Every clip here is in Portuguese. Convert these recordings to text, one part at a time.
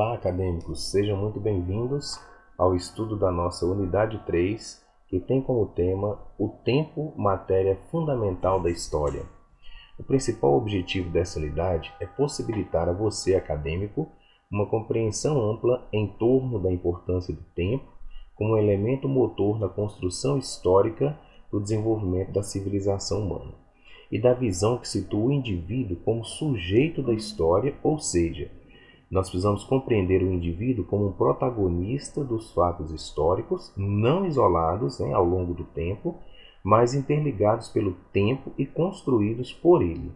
Olá, acadêmicos! Sejam muito bem-vindos ao estudo da nossa unidade 3, que tem como tema o tempo, matéria fundamental da história. O principal objetivo dessa unidade é possibilitar a você, acadêmico, uma compreensão ampla em torno da importância do tempo como um elemento motor na construção histórica do desenvolvimento da civilização humana e da visão que situa o indivíduo como sujeito da história, ou seja, nós precisamos compreender o indivíduo como um protagonista dos fatos históricos, não isolados ao longo do tempo, mas interligados pelo tempo e construídos por ele.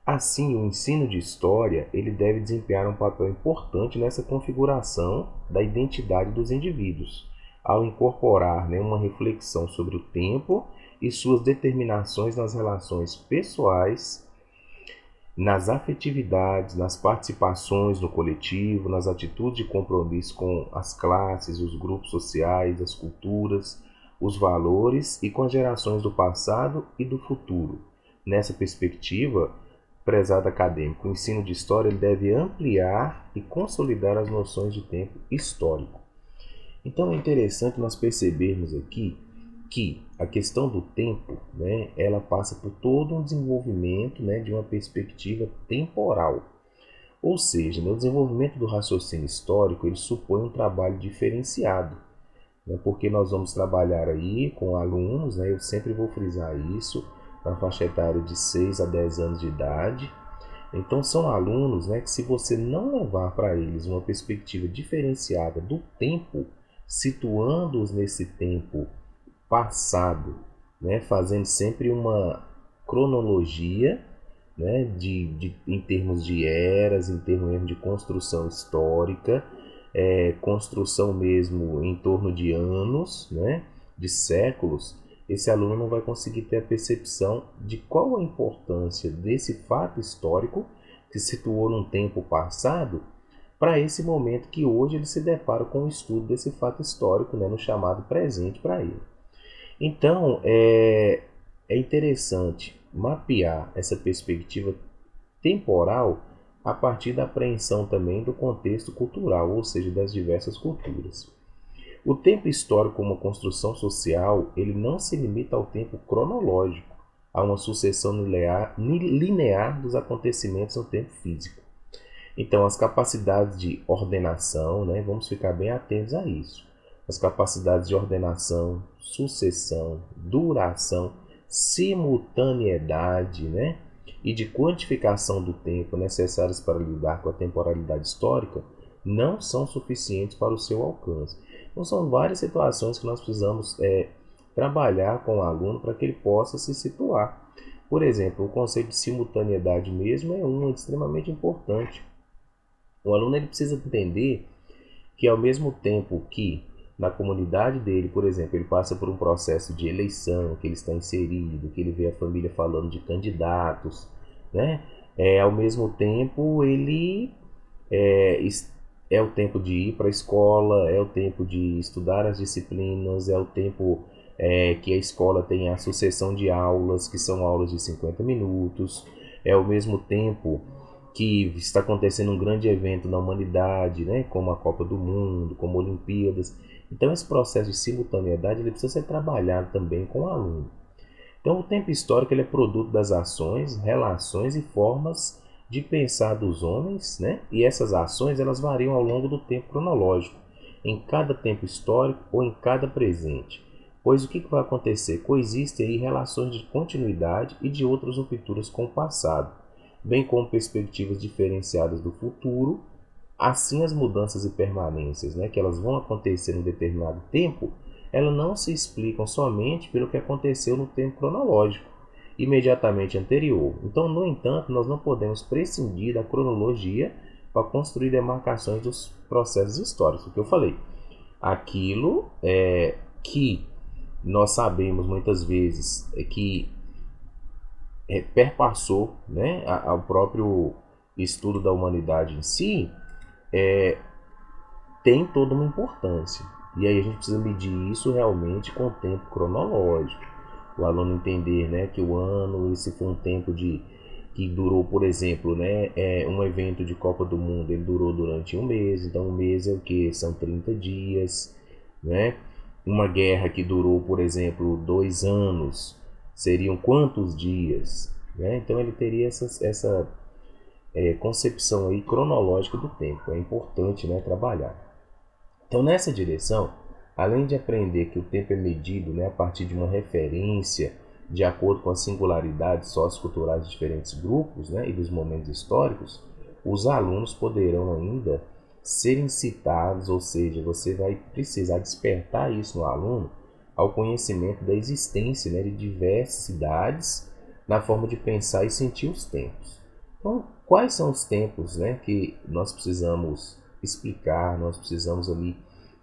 Assim, o ensino de história ele deve desempenhar um papel importante nessa configuração da identidade dos indivíduos, ao incorporar uma reflexão sobre o tempo e suas determinações nas relações pessoais, nas afetividades, nas participações no coletivo, nas atitudes de compromisso com as classes, os grupos sociais, as culturas, os valores e com as gerações do passado e do futuro. Nessa perspectiva, prezado acadêmico, o ensino de história ele deve ampliar e consolidar as noções de tempo histórico. Então é interessante nós percebermos aqui que a questão do tempo, ela passa por todo um desenvolvimento de uma perspectiva temporal. Ou seja, o desenvolvimento do raciocínio histórico ele supõe um trabalho diferenciado, porque nós vamos trabalhar aí com alunos, eu sempre vou frisar isso, na faixa etária de 6 a 10 anos de idade. Então são alunos que se você não levar para eles uma perspectiva diferenciada do tempo, situando-os nesse tempo passado, fazendo sempre uma cronologia em termos de eras, em termos de construção histórica, construção mesmo em torno de anos, de séculos, esse aluno não vai conseguir ter a percepção de qual a importância desse fato histórico que se situou num tempo passado para esse momento que hoje ele se depara com o estudo desse fato histórico no chamado presente para ele. Então, é interessante mapear essa perspectiva temporal a partir da apreensão também do contexto cultural, ou seja, das diversas culturas. O tempo histórico como construção social, ele não se limita ao tempo cronológico, a uma sucessão linear dos acontecimentos no tempo físico. Então, as capacidades de ordenação, vamos ficar bem atentos a isso. As capacidades de ordenação, sucessão, duração, simultaneidade e de quantificação do tempo necessárias para lidar com a temporalidade histórica não são suficientes para o seu alcance. Então são várias situações que nós precisamos trabalhar com o aluno para que ele possa se situar. Por exemplo, o conceito de simultaneidade mesmo é extremamente importante. O aluno ele precisa entender que ao mesmo tempo que na comunidade dele, por exemplo, ele passa por um processo de eleição, que ele está inserido, que ele vê a família falando de candidatos, ao mesmo tempo ele é o tempo de ir para a escola, é o tempo de estudar as disciplinas, é o tempo que a escola tem a sucessão de aulas, que são aulas de 50 minutos, é ao mesmo tempo que está acontecendo um grande evento na humanidade, como a Copa do Mundo, como Olimpíadas. Então esse processo de simultaneidade ele precisa ser trabalhado também com o aluno. Então o tempo histórico ele é produto das ações, relações e formas de pensar dos homens, e essas ações elas variam ao longo do tempo cronológico, em cada tempo histórico ou em cada presente. Pois o que vai acontecer? Coexistem aí relações de continuidade e de outras rupturas com o passado, bem como perspectivas diferenciadas do futuro. Assim, as mudanças e permanências que elas vão acontecer em determinado tempo, elas não se explicam somente pelo que aconteceu no tempo cronológico imediatamente anterior. Então, no entanto, nós não podemos prescindir da cronologia para construir demarcações dos processos históricos. O que eu falei, aquilo que nós sabemos muitas vezes que perpassou ao próprio estudo da humanidade em si, tem toda uma importância. E aí a gente precisa medir isso realmente com o tempo cronológico. O aluno entender que o ano, esse foi um tempo que durou, por exemplo, né, um evento de Copa do Mundo, ele durou durante um mês, então um mês é o que? São 30 dias, né? Uma guerra que durou, por exemplo, 2 anos, seriam quantos dias? Né? Então ele teria essa concepção aí cronológica do tempo, é importante, né, trabalhar. Então nessa direção, além de aprender que o tempo é medido, né, a partir de uma referência de acordo com as singularidades socioculturais de diferentes grupos, né, e dos momentos históricos, os alunos poderão ainda ser incitados, ou seja, você vai precisar despertar isso no aluno ao conhecimento da existência, né, de diversidades na forma de pensar e sentir os tempos. Então, quais são os tempos, né, que nós precisamos explicar, nós precisamos ali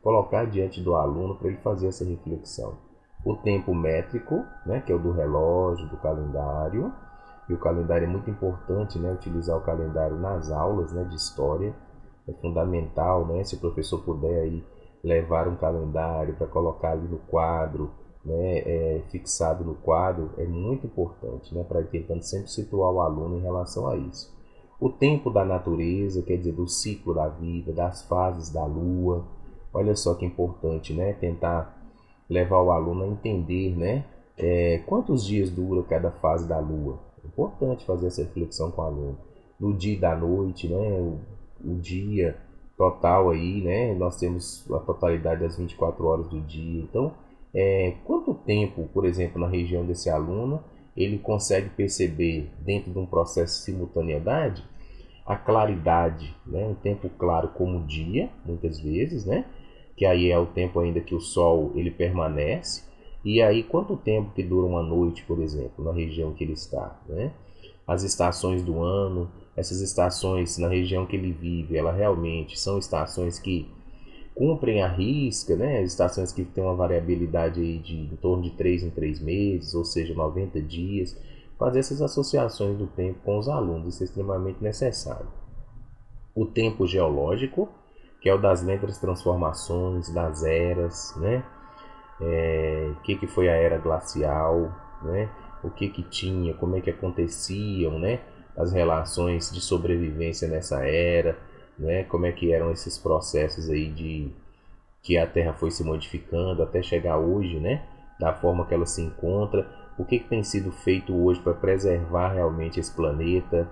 colocar diante do aluno para ele fazer essa reflexão? O tempo métrico, né, que é o do relógio, do calendário, e o calendário é muito importante, né, utilizar o calendário nas aulas, né, de história, é fundamental, né, se o professor puder aí levar um calendário para colocar ali no quadro, né, fixado no quadro, é muito importante, né, para ir tentando sempre situar o aluno em relação a isso. O tempo da natureza, quer dizer, do ciclo da vida, das fases da lua, olha só que importante, né, tentar levar o aluno a entender, né, quantos dias dura cada fase da lua. É importante fazer essa reflexão com o aluno. No dia e da noite, né, o dia total aí, né, nós temos a totalidade das 24 horas do dia. Então, quanto tempo, por exemplo, na região desse aluno, ele consegue perceber dentro de um processo de simultaneidade a claridade, né, um tempo claro como o dia, muitas vezes, né, que aí é o tempo ainda que o sol ele permanece, e aí quanto tempo que dura uma noite, por exemplo, na região que ele está, né? As estações do ano, essas estações na região que ele vive, ela realmente são estações que cumprem a risca, né? Estações que têm uma variabilidade aí de em torno de 3 em 3 meses, ou seja, 90 dias. Fazer essas associações do tempo com os alunos, isso é extremamente necessário. O tempo geológico, que é o das lentas transformações, das eras, né? O que foi a era glacial, né? O que tinha, como é que aconteciam, né? As relações de sobrevivência nessa era, né? Como é que eram esses processos aí de que a Terra foi se modificando até chegar hoje, né? Da forma que ela se encontra, o que tem sido feito hoje para preservar realmente esse planeta,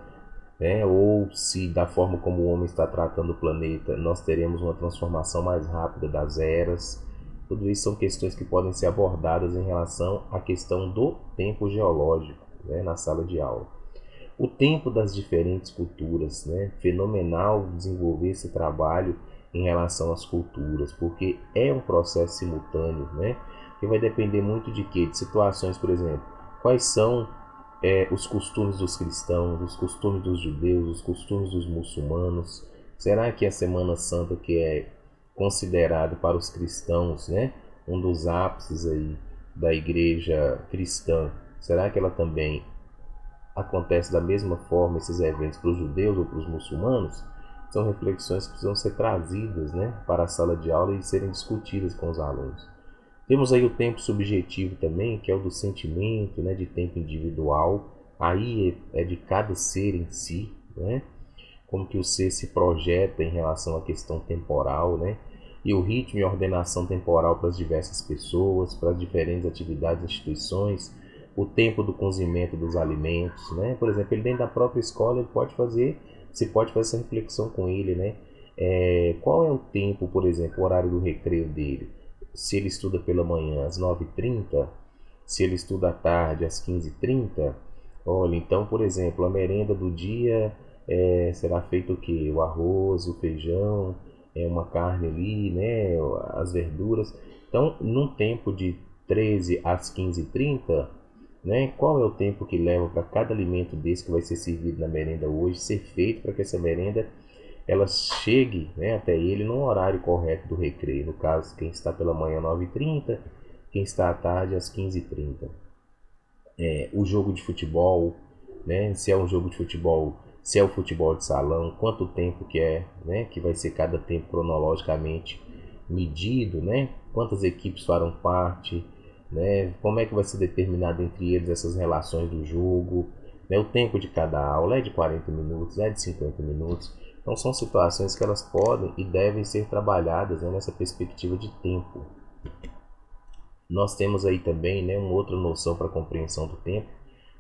né? Ou se da forma como o homem está tratando o planeta, nós teremos uma transformação mais rápida das eras. Tudo isso são questões que podem ser abordadas em relação à questão do tempo geológico, né? Na sala de aula. O tempo das diferentes culturas, né? Fenomenal desenvolver esse trabalho em relação às culturas, porque é um processo simultâneo, né? Que vai depender muito de quê? De situações, por exemplo, quais são os costumes dos cristãos, os costumes dos judeus, os costumes dos muçulmanos. Será que a Semana Santa, que é considerado para os cristãos, né, um dos ápices aí da igreja cristã, será que ela também acontece da mesma forma esses eventos para os judeus ou para os muçulmanos? São reflexões que precisam ser trazidas, né, para a sala de aula e serem discutidas com os alunos. Temos aí o tempo subjetivo também, que é o do sentimento, né, de tempo individual. Aí é de cada ser em si, né? Como que o ser se projeta em relação à questão temporal, né? E o ritmo e ordenação temporal para as diversas pessoas, para as diferentes atividades e instituições, o tempo do cozimento dos alimentos, né? Por exemplo, ele dentro da própria escola ele pode fazer, se pode fazer essa reflexão com ele, né? Qual é o tempo, por exemplo, o horário do recreio dele? Se ele estuda pela manhã às 9h30, se ele estuda à tarde às 15h30, olha, então, por exemplo, a merenda do dia será feito o quê? O arroz, o feijão, uma carne ali, né? As verduras. Então, num tempo de 13 às 15h30, né? Qual é o tempo que leva para cada alimento desse que vai ser servido na merenda hoje ser feito para que essa merenda ela chegue, né, até ele no horário correto do recreio. No caso, quem está pela manhã 9h30, quem está à tarde às 15h30. O jogo de futebol, né, se é um jogo de futebol, se é o futebol de salão, quanto tempo que é, né, que vai ser cada tempo cronologicamente medido, né, quantas equipes farão parte, né, como é que vai ser determinado entre eles essas relações do jogo, né? O tempo de cada aula é de 40 minutos, é de 50 minutos. Então são situações que elas podem e devem ser trabalhadas, né, nessa perspectiva de tempo. Nós temos aí também, né, uma outra noção para a compreensão do tempo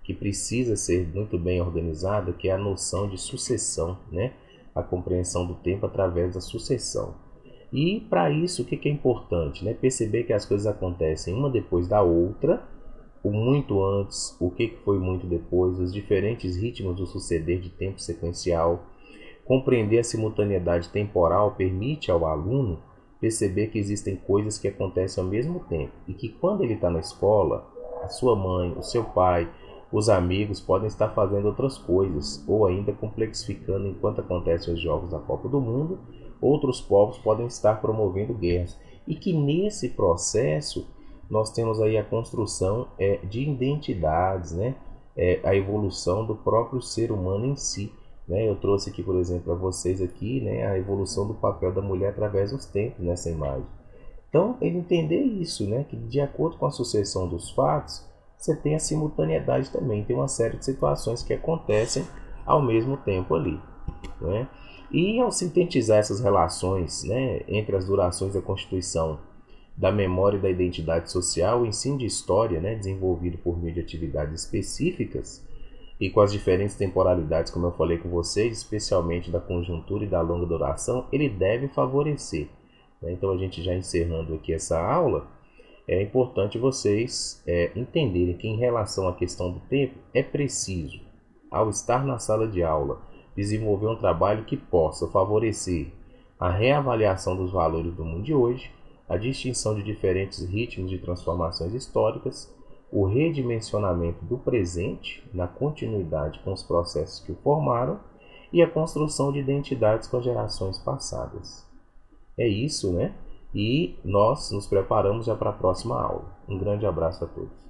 que precisa ser muito bem organizada, que é a noção de sucessão, né? A compreensão do tempo através da sucessão. E para isso, o que é importante? Né? Perceber que as coisas acontecem uma depois da outra, o muito antes, o que foi muito depois, os diferentes ritmos do suceder de tempo sequencial. Compreender a simultaneidade temporal permite ao aluno perceber que existem coisas que acontecem ao mesmo tempo e que quando ele está na escola, a sua mãe, o seu pai, os amigos podem estar fazendo outras coisas ou ainda complexificando enquanto acontecem os jogos da Copa do Mundo, outros povos podem estar promovendo guerras e que nesse processo nós temos aí a construção de identidades, né? A evolução do próprio ser humano em si. Né? Eu trouxe aqui, por exemplo, para vocês aqui, né, a evolução do papel da mulher através dos tempos nessa imagem. Então, ele entender isso, né, que de acordo com a sucessão dos fatos, você tem a simultaneidade também, tem uma série de situações que acontecem ao mesmo tempo ali. Né? E ao sintetizar essas relações, né, entre as durações da Constituição, da memória e da identidade social, o ensino de história, né, desenvolvido por meio de atividades específicas, e com as diferentes temporalidades, como eu falei com vocês, especialmente da conjuntura e da longa duração, ele deve favorecer. Né? Então, a gente já encerrando aqui essa aula, é importante vocês entenderem que em relação à questão do tempo, é preciso, ao estar na sala de aula, desenvolver um trabalho que possa favorecer a reavaliação dos valores do mundo de hoje, a distinção de diferentes ritmos de transformações históricas, o redimensionamento do presente na continuidade com os processos que o formaram e a construção de identidades com as gerações passadas. É isso, né? E nós nos preparamos já para a próxima aula. Um grande abraço a todos.